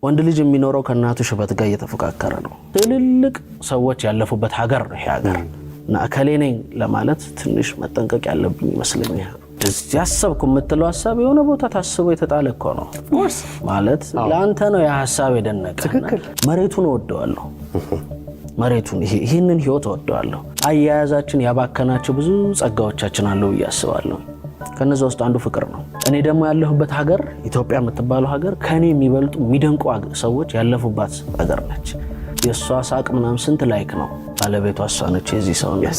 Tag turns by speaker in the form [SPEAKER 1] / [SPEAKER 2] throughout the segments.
[SPEAKER 1] ወንድ ልጅ የሚኖረው ከእናቱ ሽበት ጋር እየተፈካከረ ነው። ትልልቅ ሰዎች ያለፉበት ሀገር ነው ይሄ ሀገር እና እከሌ ነኝ ለማለት ትንሽ መጠንቀቅ ያለብኝ ይመስለኛል። እዚህ ያሰብኩ የምትለው ሐሳብ የሆነ ቦታ ታስቦ የተጣለ እኮ ነው ማለት ለአንተ ነው ያ ሐሳብ የደነቀ። መሬቱን ወደዋለሁ፣ መሬቱን ይሄንን ህይወት ወደዋለሁ። አያያዛችን ያባከናቸው ብዙ ጸጋዎቻችን አሉ ያስባለሁ። ከነዛ ውስጥ አንዱ ፍቅር ነው። እኔ ደግሞ ያለሁበት ሀገር ኢትዮጵያ የምትባለው ሀገር ከኔ የሚበልጡ የሚደንቁ ሰዎች ያለፉባት ሀገር ነች። የሷ ሳቅ ምናምን ስንት ላይክ ነው። ባለቤቷ እሷ ነች የዚህ ሰው ነው።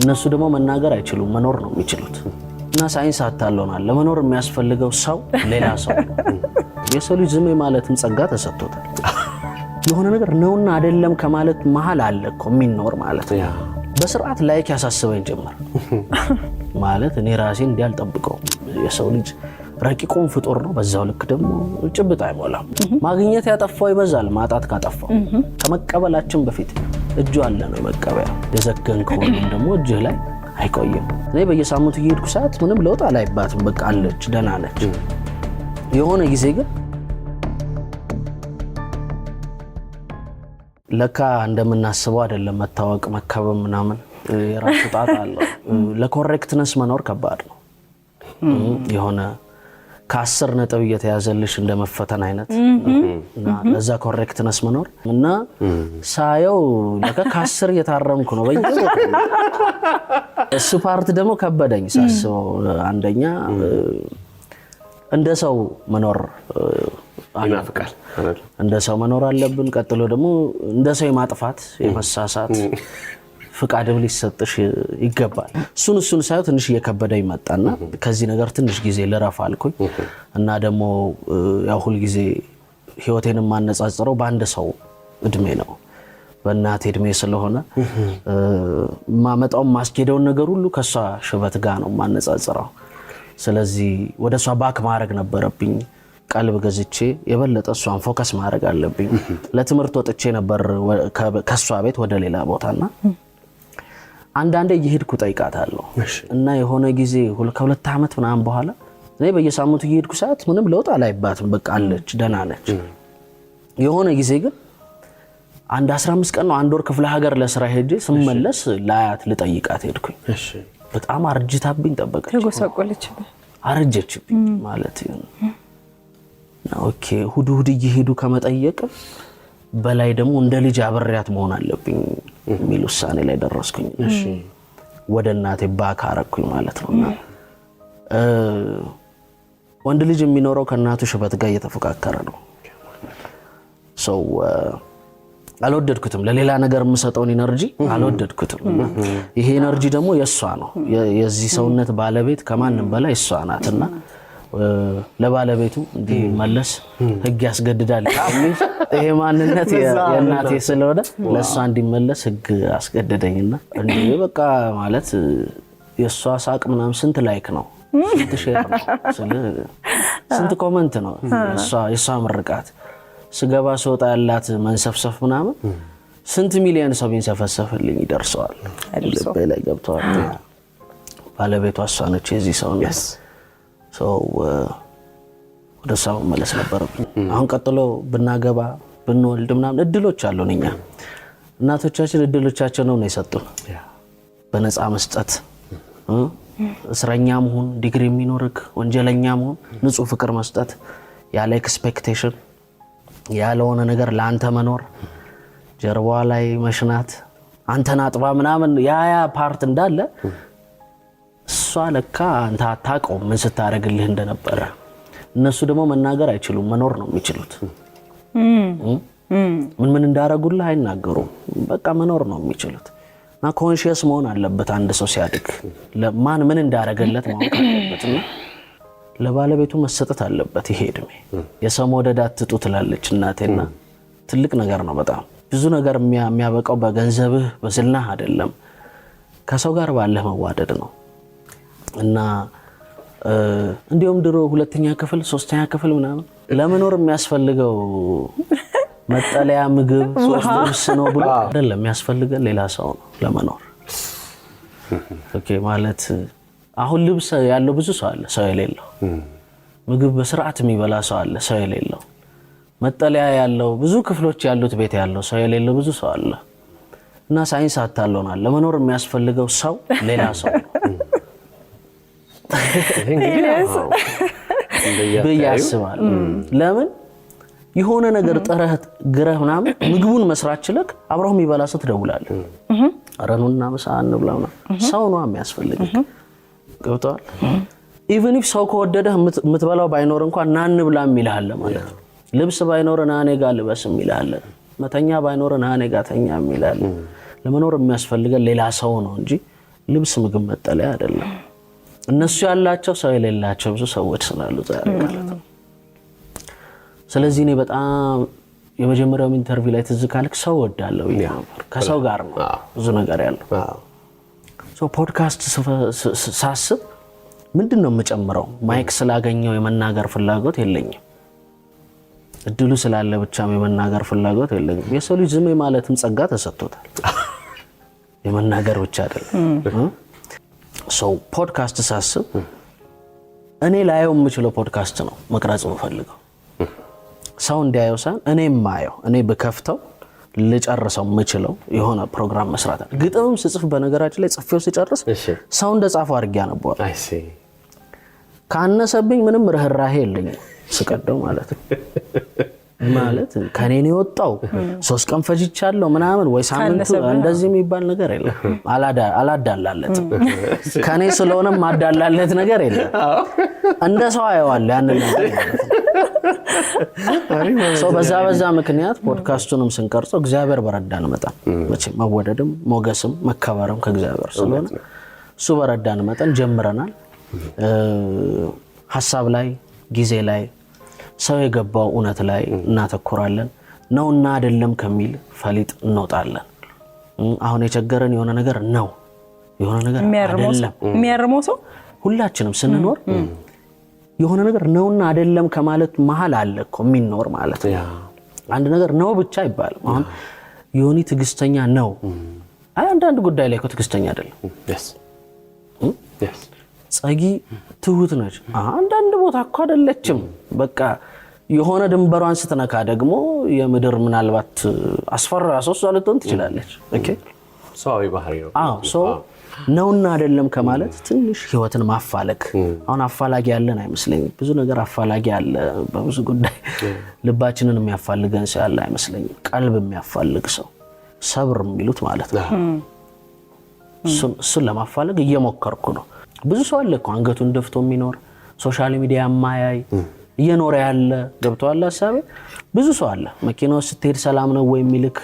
[SPEAKER 1] እነሱ ደግሞ መናገር አይችሉም፣ መኖር ነው የሚችሉት። እና ሳይንስ አታለውናል። ለመኖር የሚያስፈልገው ሰው ሌላ ሰው። የሰው ልጅ ዝም ማለትም ጸጋ ተሰጥቶታል። የሆነ ነገር ነውና አይደለም ከማለት መሃል አለ እኮ የሚኖር ማለት ነው። በስርዓት ላይክ ያሳስበኝ ጀመር ማለት እኔ ራሴን እንዲያልጠብቀው የሰው ልጅ ረቂቁን ፍጡር ነው። በዛው ልክ ደግሞ ጭብጥ አይሞላም። ማግኘት ያጠፋው ይበዛል ማጣት ካጠፋው። ከመቀበላችን በፊት እጁ አለ ነው መቀበያ። የዘገንከው ደግሞ እጅህ ላይ አይቆይም። እኔ በየሳምንቱ እየሄድኩ ሰዓት ምንም ለውጥ አላይባትም። በቃ አለች ደህና ነች። የሆነ ጊዜ ግን ለካ እንደምናስበው አይደለም መታወቅ መከበብ ምናምን የራሱ ጣጣ አለው። ለኮሬክትነስ መኖር ከባድ ነው። የሆነ ከ10 ነጥብ እየተያዘልሽ እንደመፈተን አይነት እና ለዛ ኮሬክትነስ መኖር እና ሳየው ለካ ከ10 እየታረምኩ ነው በየቦታው። እሱ ፓርት ደግሞ ከበደኝ ሳስበው። አንደኛ እንደ ሰው መኖር
[SPEAKER 2] ይናፍቃል።
[SPEAKER 1] እንደ ሰው መኖር አለብን። ቀጥሎ ደግሞ እንደ ሰው የማጥፋት የመሳሳት ፍቃድም ሊሰጥሽ ይገባል። እሱን ሳይው ትንሽ እየከበደኝ መጣና ከዚህ ነገር ትንሽ ጊዜ ልረፍ አልኩኝ እና ደግሞ ያው ሁሉ ጊዜ ህይወቴን ማነጻጽረው በአንድ ሰው እድሜ ነው፣ በእናቴ እድሜ ስለሆነ ማመጣው ማስኬደውን ነገር ሁሉ ከሷ ሽበት ጋር ነው ማነጻጽረው። ስለዚህ ወደሷ ባክ ማድረግ ነበረብኝ። ቀልብ ገዝቼ የበለጠ እሷን ፎከስ ማድረግ አለብኝ። ለትምህርት ወጥቼ ነበር ከሷ ቤት ወደ ሌላ ቦታና አንዳንዴ እየሄድኩ ጠይቃታለሁ እና የሆነ ጊዜ ከ2 ዓመት ምናምን በኋላ እኔ በየሳምንቱ እየሄድኩ ሰዓት ምንም ለውጥ አላይባትም። በቃ አለች ደህና ነች። የሆነ ጊዜ ግን አንድ 15 ቀን ነው አንድ ወር ክፍለ ሀገር ለስራ ሄጄ ስመለስ ላያት ልጠይቃት ሄድኩኝ። በጣም አርጅታብኝ ጠበቀች።
[SPEAKER 3] ተጎሳቆለችብኝ፣
[SPEAKER 1] አረጀችብኝ ማለት ነው። ኦኬ ሁድ እየሄዱ ከመጠየቅ በላይ ደግሞ እንደ ልጅ አብሬያት መሆን አለብኝ የሚል ውሳኔ ላይ ደረስኩኝ። ወደ እናቴ ባክ አረኩኝ ማለት ነውና ወንድ ልጅ የሚኖረው ከእናቱ ሽበት ጋር እየተፈካከረ ነው። ሰው አልወደድኩትም። ለሌላ ነገር የምሰጠውን ኢነርጂ አልወደድኩትም። ይሄ ኢነርጂ ደግሞ የሷ ነው። የዚህ ሰውነት ባለቤት ከማንም በላይ እሷ ናትና ለባለቤቱ እንዲመለስ ህግ ያስገድዳል። ይሄ ማንነት የእናቴ ስለሆነ ለሷ እንዲመለስ ህግ አስገደደኝና እንዴ በቃ ማለት የሷ ሳቅ ምናምን ስንት ላይክ ነው፣ ስንት ሼር ነው፣ ስንት ኮሜንት ነው። የሷ ምርቃት ስገባ ስወጣ ያላት መንሰፍሰፍ ምናምን ስንት ሚሊዮን ሰው ቢንሰፈሰፍልኝ ይደርሰዋል። ልቤ ላይ ገብቷል። ባለቤቷ እሷ ነች የዚህ ሰው ነው። ወደ ሰው መለስ ነበረብኝ። አሁን ቀጥሎ ብናገባ ብንወልድ ምናምን እድሎች አሉን። እኛ እናቶቻችን እድሎቻቸው ነው የሰጡን። በነፃ መስጠት፣ እስረኛ መሆን፣ ዲግሪ የሚኖርክ ወንጀለኛ መሆን፣ ንጹህ ፍቅር መስጠት፣ ያለ ኤክስፔክቴሽን ያለሆነ ነገር ለአንተ መኖር፣ ጀርባዋ ላይ መሽናት፣ አንተን አጥባ ምናምን ያ ፓርት እንዳለ እሷ ለካ አንተ አታውቀውም ምን ስታደርግልህ እንደነበረ። እነሱ ደግሞ መናገር አይችሉም፣ መኖር ነው የሚችሉት። ምን እንዳደረጉልህ አይናገሩም፣ በቃ መኖር ነው የሚችሉት። እና ኮንሺየስ መሆን አለበት አንድ ሰው ሲያድግ ለማን ምን እንዳደረገለት ማወቅ አለበትና ለባለቤቱ መሰጠት አለበት። ይሄ እድሜ የሰው መውደድ አትጡ ትላለች እናቴና ትልቅ ነገር ነው። በጣም ብዙ ነገር የሚያበቃው በገንዘብህ በዝናህ አይደለም፣ ከሰው ጋር ባለህ መዋደድ ነው። እና እንዲሁም ድሮ 2ኛ ክፍል 3ኛ ክፍል ምናምን ለመኖር የሚያስፈልገው መጠለያ፣ ምግብ፣ ሶስት ልብስ ነው ብሎ አይደለም የሚያስፈልገው ሌላ ሰው ነው ለመኖር። ኦኬ ማለት አሁን ልብስ ያለው ብዙ ሰው አለ፣ ሰው የሌለው። ምግብ በስርዓት የሚበላ ሰው አለ፣ ሰው የሌለው። መጠለያ ያለው ብዙ ክፍሎች ያሉት ቤት ያለው ሰው የሌለው ብዙ ሰው አለ እና ሳይንስ አታለውናል። ለመኖር የሚያስፈልገው ሰው ሌላ ሰው ብያስባል። ለምን የሆነ ነገር ጥረህ ግረህ ምናምን ምግቡን መስራት ችለክ አብረው የሚበላ ሰው ትደውላለህ። አረኑና ምሳ እንብላውና ሰው ነው የሚያስፈልግህ። ገብቶሃል? ኢቭን ኢፍ ሰው ከወደደህ የምትበላው ባይኖር እንኳን ና እንብላ የሚልሃል ማለት ነው። ልብስ ባይኖር ና እኔ ጋር ልበስ የሚልሃል። መተኛ ባይኖር ና እኔ ጋር ተኛ የሚልሃል። ለመኖር የሚያስፈልገን ሌላ ሰው ነው እንጂ ልብስ፣ ምግብ፣ መጠለያ አይደለም። እነሱ ያላቸው ሰው የሌላቸው ብዙ ሰዎች ስላሉ ዛሬ ማለት ነው። ስለዚህ እኔ በጣም የመጀመሪያው ኢንተርቪው ላይ ትዝ ካለክ ሰው ወዳለው ከሰው ጋር ነው ብዙ ነገር ያለው። ሶ ፖድካስት ሳስብ ምንድነው የምጨምረው? ማይክ ስላገኘው የመናገር ፍላጎት የለኝም። እድሉ ስላለ ብቻም የመናገር ፍላጎት የለኝም። የሰው ልጅ ዝም ማለትም ጸጋ ተሰጥቶታል። የመናገር ብቻ አይደለም። ሶ ፖድካስት ሳስብ እኔ ላየው የምችለው ፖድካስት ነው መቅረጽ የምፈልገው። ሰው እንዲያየው ሳይሆን እኔ ማየው፣ እኔ በከፍተው ልጨርሰው የምችለው የሆነ ፕሮግራም መስራት ነው። ግጥምም ስጽፍ በነገራችን ላይ ጽፌው ሲጨርስ ሰው እንደጻፈው አድርጌ አነበዋለሁ። ካነሰብኝ ምንም ርህራሄ የለኝም ስቀደው ማለት ነው። ማለት ከኔ ነው የወጣው 3 ቀን ፈጅቻለሁ ምናምን ወይ ሳምንቱ እንደዚህ የሚባል ነገር የለም። አላዳላለትም። ከኔ ስለሆነ ማዳላለት ነገር የለም። እንደ ሰው አየዋለሁ ያንን ነገር ሰው በዛ ምክንያት ፖድካስቱንም ስንቀርጸው እግዚአብሔር በረዳን መጠን መቼም መወደድም ሞገስም መከበርም ከእግዚአብሔር ስለሆነ እሱ በረዳን መጠን ጀምረናል። ሐሳብ ላይ ጊዜ ላይ ሰው የገባው እውነት ላይ እናተኩራለን። ነውና አይደለም ከሚል ፈሊጥ እንወጣለን። አሁን የቸገረን የሆነ ነገር ነው፣ የሆነ ነገር አይደለም።
[SPEAKER 3] የሚያርመው ሰው
[SPEAKER 1] ሁላችንም ስንኖር የሆነ ነገር ነውና አይደለም ከማለት መሃል አለ እኮ የሚኖር ማለት ነው። አንድ ነገር ነው ብቻ አይባልም። አሁን ዮኒ ትግስተኛ ነው፣ አንዳንድ ጉዳይ ላይ እኮ ትግስተኛ አይደለም። ጸጊ ትሁት ነች፣ አንዳንድ ቦታ እኮ አይደለችም። በቃ የሆነ ድንበሯን ስትነካ ደግሞ የምድር ምናልባት አስፈራ ሰው ልትሆን ትችላለች። ኦኬ
[SPEAKER 2] ሰዋዊ ባህሪ ነው።
[SPEAKER 1] ሰው ነውና አይደለም ከማለት ትንሽ ህይወትን ማፋለግ። አሁን አፋላጊ ያለን አይመስለኝም። ብዙ ነገር አፋላጊ አለ በብዙ ጉዳይ። ልባችንን የሚያፋልገን ሰው ያለ አይመስለኝም። ቀልብ የሚያፋልግ ሰው ሰብር የሚሉት ማለት ነው። እሱን ለማፋለግ እየሞከርኩ ነው። ብዙ ሰው አለ እኮ አንገቱን ደፍቶ የሚኖር ሶሻል ሚዲያ ማያይ እየኖረ ያለ ገብቷል ሐሳብ። ብዙ ሰው አለ መኪናው ስትሄድ ሰላም ነው ወይ የሚልክ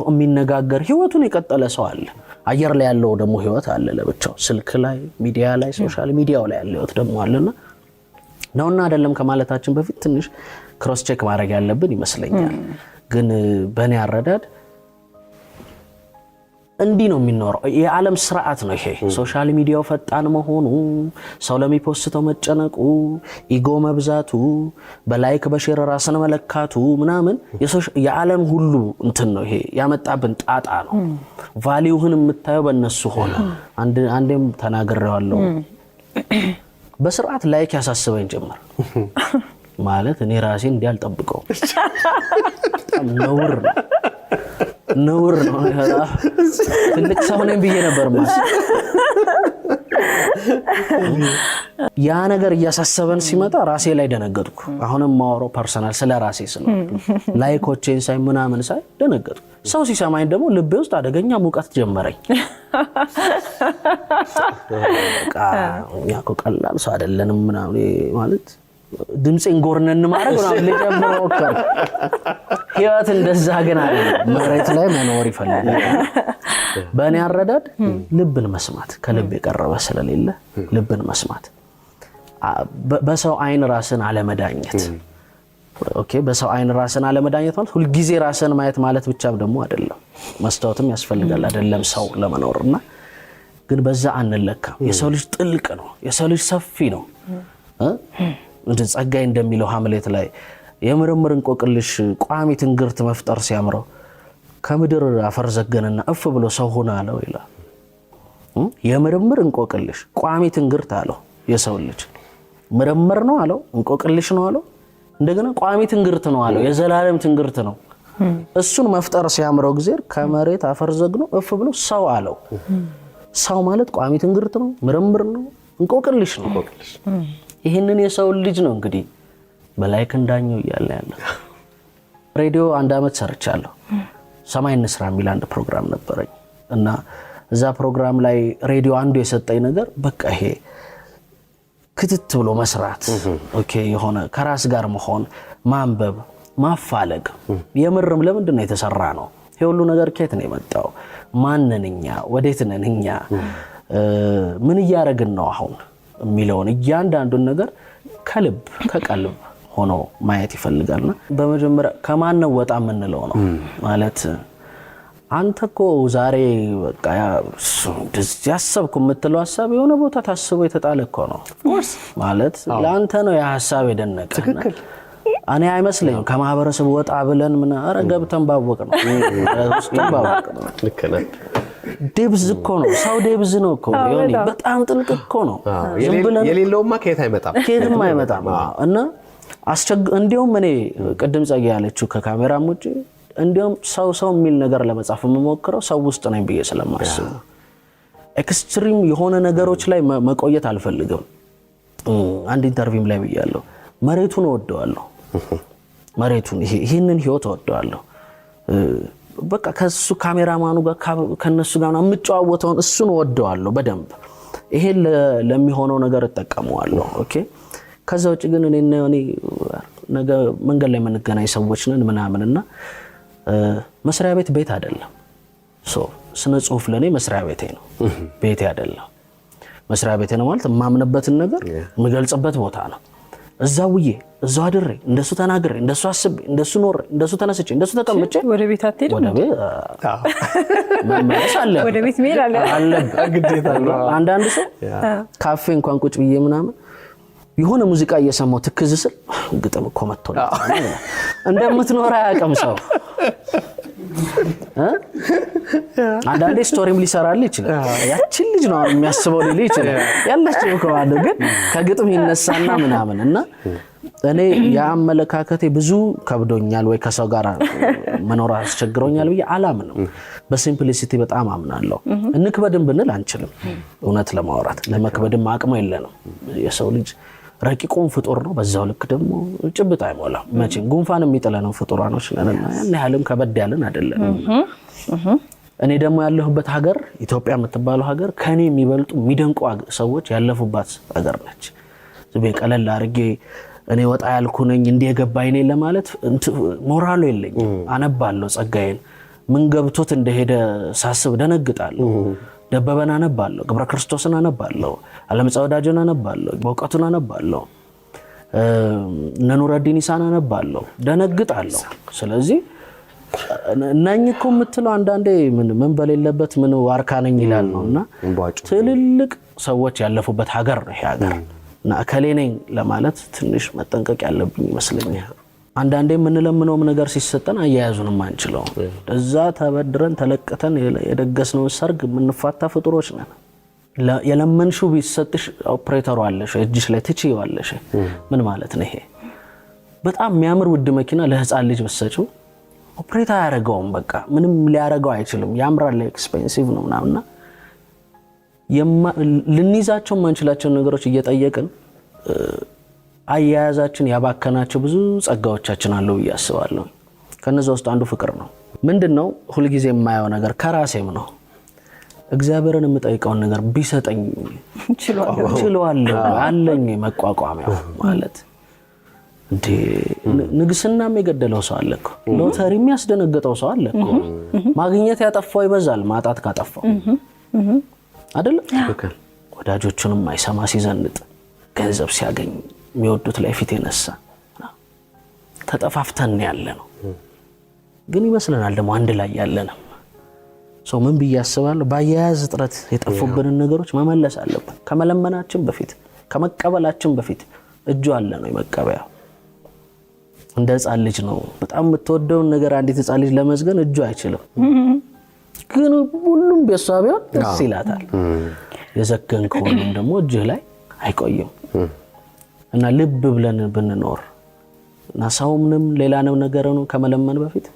[SPEAKER 1] የሚነጋገር ህይወቱን የቀጠለ ሰው አለ። አየር ላይ ያለው ደግሞ ህይወት አለ ለብቻው፣ ስልክ ላይ፣ ሚዲያ ላይ፣ ሶሻል ሚዲያው ላይ ያለው ህይወት ደግሞ አለና ነውና አይደለም ከማለታችን በፊት ትንሽ ክሮስ ቼክ ማድረግ ያለብን ይመስለኛል። ግን በእኔ አረዳድ እንዲህ ነው የሚኖረው። የዓለም ስርዓት ነው ይሄ። ሶሻል ሚዲያው ፈጣን መሆኑ፣ ሰው ለሚፖስተው መጨነቁ፣ ኢጎ መብዛቱ፣ በላይክ በሼር ራስን መለካቱ ምናምን የዓለም ሁሉ እንትን ነው ይሄ። ያመጣብን ጣጣ ነው። ቫልዩህን የምታየው በእነሱ ሆነ። አንዴም ተናግሬዋለሁ። በስርዓት ላይክ ያሳስበኝ ጀመር ማለት እኔ ራሴ እንዲያልጠብቀው ነውር ነው። ትልቅ ሰው ነኝ ብዬ ነበር ማለት ያ ነገር እያሳሰበን ሲመጣ ራሴ ላይ ደነገጥኩ። አሁንም ማወራው ፐርሰናል ስለ ራሴ ስለሆነ ላይኮቼን ሳይ ምናምን ሳይ ደነገጥኩ። ሰው ሲሰማኝ ደግሞ ልቤ ውስጥ አደገኛ ሙቀት ጀመረኝ። በቃ ያኮ ቀላል ሰው አይደለንም ምናምን ማለት ድምጼን ጎርነን ማድረግ ነው ለጀምሮ ወከር ህይወት እንደዛ ግን አይደለም። መሬት ላይ መኖር ይፈልጋል። በእኔ አረዳድ ልብን መስማት ከልብ የቀረበ ስለሌለ ልብን መስማት፣ በሰው አይን ራስን አለመዳኘት። ኦኬ በሰው አይን ራስን አለመዳኘት ማለት ሁሉ ጊዜ ራስን ማየት ማለት ብቻ ደግሞ አይደለም። መስታወትም ያስፈልጋል አይደለም ሰው ለመኖርና ግን በዛ አንለካም። የሰው ልጅ ጥልቅ ነው። የሰው ልጅ ሰፊ ነው። ጸጋይ እንደሚለው ሐምሌት ላይ የምርምር እንቆቅልሽ ቋሚ ትንግርት መፍጠር ሲያምረው ከምድር አፈር ዘገነና እፍ ብሎ ሰው ሆነ አለው ይላል። የምርምር እንቆቅልሽ ቋሚ ትንግርት አለው የሰው ልጅ ምርምር ነው አለው፣ እንቆቅልሽ ነው አለው። እንደገና ቋሚ ትንግርት ነው አለው። የዘላለም ትንግርት ነው። እሱን መፍጠር ሲያምረው እግዚአብሔር ከመሬት አፈር ዘግኖ እፍ ብሎ ሰው አለው። ሰው ማለት ቋሚ ትንግርት ነው፣ ምርምር ነው፣ እንቆቅልሽ ነው። ይህንን የሰው ልጅ ነው እንግዲህ በላይ ክንዳኘው እያለ ያለ። ሬዲዮ 1 ዓመት ሰርቻለሁ። ሰማይ እንስራ የሚል አንድ ፕሮግራም ነበረኝ እና እዛ ፕሮግራም ላይ ሬዲዮ አንዱ የሰጠኝ ነገር በቃ ይሄ ክትት ብሎ መስራት፣ ኦኬ የሆነ ከራስ ጋር መሆን፣ ማንበብ፣ ማፋለግ። የምርም ለምንድን ነው የተሰራ ነው? ይሄ ሁሉ ነገር ከየት ነው የመጣው? ማንነኛ ወዴት ነንኛ? ምን እያረግን ነው አሁን የሚለውን እያንዳንዱን ነገር ከልብ ከቀልብ ሆኖ ማየት ይፈልጋልና በመጀመሪያ ከማን ነው ወጣ የምንለው ነው ማለት አንተ እኮ ዛሬ በቃ ያሰብኩ የምትለው ሐሳብ የሆነ ቦታ ታስቦ የተጣለ እኮ ነው ማለት ለአንተ ነው ያ ሐሳብ የደነቀ። ትክክል። እኔ አይመስለኝም ከማህበረሰብ ወጣ ብለን ምን አረ ገብተን ባወቅ ነው ባወቅ ነው።
[SPEAKER 2] ልክ ነህ።
[SPEAKER 1] ዴብዝ እኮ ነው ሰው ዴብዝ ነው እኮ ይሁን በጣም ጥልቅ እኮ ነው።
[SPEAKER 2] የሌለውማ ከየት አይመጣም እና እንዲያውም እኔ ቅድም ጸጋ ያለችው ከካሜራም ውጪ እንዲያውም ሰው የሚል ነገር ለመጻፍ የምሞክረው ሰው ውስጥ ነኝ ብዬ ስለማስብ ኤክስትሪም የሆነ ነገሮች ላይ መቆየት አልፈልግም። አንድ ኢንተርቪው ላይ ብያለሁ፣ መሬቱን እወደዋለሁ። መሬቱን ይሄንን ህይወት እወደዋለሁ። በቃ ከሱ ካሜራማኑ ጋር ከነሱ ጋር የምጫወተውን እሱን እወደዋለሁ በደንብ። ይሄ ለሚሆነው ነገር እጠቀመዋለሁ። ኦኬ። ከዛ ውጪ ግን እኔ ነገ መንገድ ላይ የምንገናኝ ሰዎች ነን ምናምንና መስሪያ ቤት አይደለም። ስነ ጽሁፍ ለኔ መስሪያ ቤቴ ነው፣ ቤቴ አይደለም። መስሪያ ቤቴ ነው ማለት የማምንበትን ነገር የምገልጽበት ቦታ ነው። እዛውዬ እዛው አድሬ እንደሱ ተናግሬ እንደሱ አስቤ እንደሱ ኖሬ እንደሱ ተነስቼ እንደሱ ተቀምጬ
[SPEAKER 3] ወደ ቤት አትሄድም።
[SPEAKER 1] ወደ ቤት መመለስ አለ፣
[SPEAKER 3] ወደ ቤት መሄድ አለ
[SPEAKER 1] ግዴታ ነው። አንዳንድ ሰው ካፌ እንኳን ቁጭ ብዬ ምናምን የሆነ ሙዚቃ እየሰማው ትክዝ ስል ግጥም እኮ መጥቶልኝ እንደምትኖር አያውቅም ሰው። አንዳንዴ ስቶሪም ሊሰራል ይችላል። ያቺን ልጅ ነው የሚያስበው ሊል ይችላል ያላችሁ እኮ አለ። ግን ከግጥም ይነሳና ምናምን እና እኔ ያመለካከቴ ብዙ ከብዶኛል ወይ ከሰው ጋር መኖር አስቸግሮኛል ብዬ አላምንም። በሲምፕሊሲቲ በጣም አምናለሁ። እንክበድም ብንል አንችልም። እውነት ለማውራት ለመክበድም አቅሙ የለንም። የሰው ልጅ ረቂቁን ፍጡር ነው። በዛው ልክ ደግሞ ጭብጥ አይሞላም። መቼም ጉንፋን የሚጥለነው ፍጡራኖች ነንና ያን ያህልም ከበድ ያለን አይደለም። እኔ ደግሞ ያለሁበት ሀገር ኢትዮጵያ የምትባለው ሀገር ከኔ የሚበልጡ የሚደንቁ ሰዎች ያለፉባት ሀገር ነች። ዝቤ ቀለል አድርጌ እኔ ወጣ ያልኩ ነኝ እንዲህ የገባኝ ነኝ ለማለት ሞራሉ የለኝም። አነባለሁ ጸጋዬን ምን ገብቶት እንደሄደ ሳስብ ደነግጣለሁ። ደበበን አነባለሁ፣ ገብረ ክርስቶስን አነባለሁ፣ ዓለምፀሐይ ወዳጆን አነባለሁ፣ በእውቀቱን አነባለሁ፣ ኑረዲን ኢሳን አነባለሁ፣ ደነግጣለሁ። ስለዚህ ነኝ እኮ የምትለው አንዳንዴ ምን በሌለበት ምን ዋርካ ነኝ ይላል ነውና ትልልቅ ሰዎች ያለፉበት ሀገር ነው ይሄ ሀገር እና እከሌ ነኝ ለማለት ትንሽ መጠንቀቅ ያለብኝ ይመስለኛል። አንዳንዴ የምንለምነውም ነገር ሲሰጠን አያያዙንም አንችለው። እዛ ተበድረን ተለቀተን የደገስነው ሰርግ የምንፋታ ፍጡሮች ነን። የለመንሽው ቢሰጥሽ ኦፕሬተሩ አለሽ እጅሽ ላይ ትችይዋለሽ። ምን ማለት ነው ይሄ? በጣም የሚያምር ውድ መኪና ለህፃን ልጅ በሰጪው ኦፕሬተር አያረጋውም። በቃ ምንም ሊያረጋው አይችልም። ያምራል፣ ኤክስፔንሲቭ ነው ምናምንና ልንይዛቸው ማንችላቸው ነገሮች እየጠየቅን አያያዛችን ያባከናቸው ብዙ ጸጋዎቻችን አሉ ብዬ አስባለሁ። ከነዛ ውስጥ አንዱ ፍቅር ነው። ምንድነው ሁሉ ጊዜ የማየው ነገር ከራሴም ነው። እግዚአብሔርን የምጠይቀውን ነገር ቢሰጠኝ ችሏለሁ አለኝ መቋቋሚያው ማለት እንዴ ንግስናም የገደለው ሰው አለ እኮ፣ ሎተሪ የሚያስደነግጠው ሰው አለ እኮ። ማግኘት ያጠፋው ይበዛል ማጣት ካጠፋው አይደል? ወዳጆቹንም አይሰማ ሲዘንጥ ገንዘብ ሲያገኝ የሚወዱት ላይ ፊት የነሳ ተጠፋፍተን ያለ ነው። ግን ይመስለናል ደግሞ አንድ ላይ ያለንም ሰው ምን ብያስባለሁ ባያያዝ ጥረት የጠፉብንን ነገሮች መመለስ አለብን። ከመለመናችን በፊት ከመቀበላችን በፊት እጁ አለ ነው የመቀበያው። እንደ ሕፃን ልጅ ነው። በጣም የምትወደውን ነገር አንዲት ሕፃን ልጅ ለመዝገን እጁ አይችልም። ግን ሁሉም በሷ ቢሆን ደስ ይላታል። የዘገንከውንም ደግሞ እጅህ ላይ አይቆይም። እና ልብ ብለን ብንኖር
[SPEAKER 2] እና ሰውንም ሌላንም ነገርን ከመለመን በፊት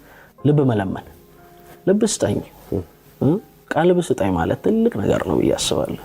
[SPEAKER 2] ልብ መለመን ልብ ስጠኝ ቀልብ ስጠኝ ማለት ትልቅ ነገር ነው ብዬ አስባለሁ።